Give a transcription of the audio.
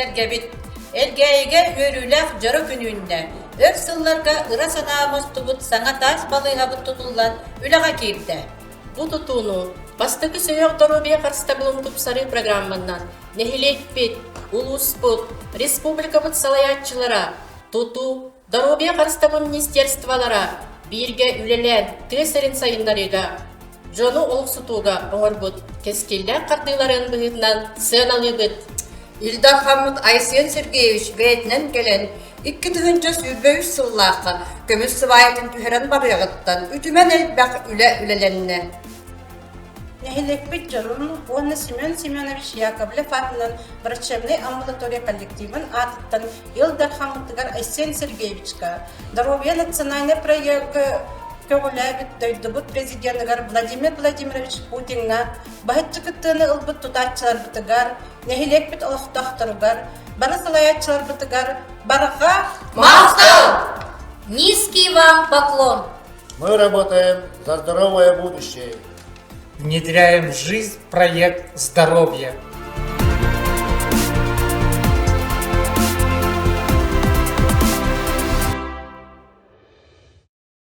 сәргәбит. Элгәйгә өрүләк жары күнүндә. Өр сылларга ыра санаамыз тубут саңа тас балыга бут тутуллан үләгә кирде. Бу тутууну бастыкы сөйөк доробия карстабылын тупсары программанан нехилекпит, улуспут, республикабыт салаятчылара, туту, доробия карстабын министерстволара, бирге үлелен тесерин сайындарыга, жону олсутуга оңорбут, кескилдер кардыларын быгытынан сыналыбыт. Илдар Хамут Айсен Сергеевич бәйтінен келен 200 сыллаққа көміс сывайытын түхерен барыяғыттан үтімен әлбәқ үле-үленне. Нехилекпит жарун, Онна Семен Семенович Яковлев атынан врачебный амбулатория коллективын атыттан Илдар Хамутыгар Айсен Сергеевичка, здоровье национальный проект Көгіләбіт дөйдібіт президентігар Владимир Владимирович Путинға бағытчықыттыны ұлбыт тұтатчылар бұтығар, нехилекпіт олықтақтырығар, бары салаятчылар бұтығар, барыға Мақтау! Низкий вам поклон! Мы работаем за здоровое будущее. Внедряем в жизнь проект здоровья.